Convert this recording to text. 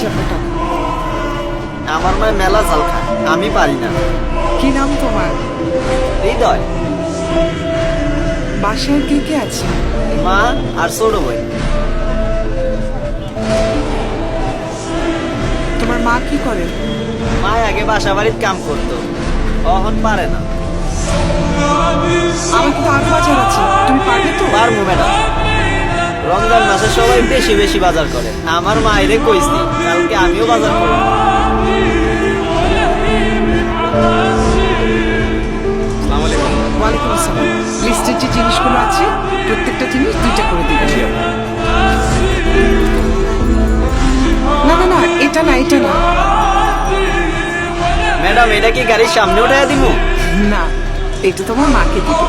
যাবো টাকা। আমার মায় মেলা জাল খায়, আমি পারি না। কি নাম তোমার? হৃদয়। বাসায় কে কে আছে? মা আর ছোট ভাই। তোমার মা কি করে? মা আগে বাসা বাড়ির কাম করতো, এখন পারে না। আমার কিন্তু আরো বাজার আছে, তুমি পারবে তো? পারবো ম্যাডাম। রমজান মাসে সবাই বেশি বেশি বাজার করে, আমার মায়েরে কইছি কালকে আমিও বাজার করবো। ওয়ালাইকুম আসসালাম। লিস্টের যে জিনিসগুলো আছে প্রত্যেকটা জিনিস 2টা করে দিবেন। না না না, এটা না, এটা না। ম্যাডাম এটা কি গাড়ির সামনে উঠাইয়া দিব? না, এটা তোমার মাকে দিবে।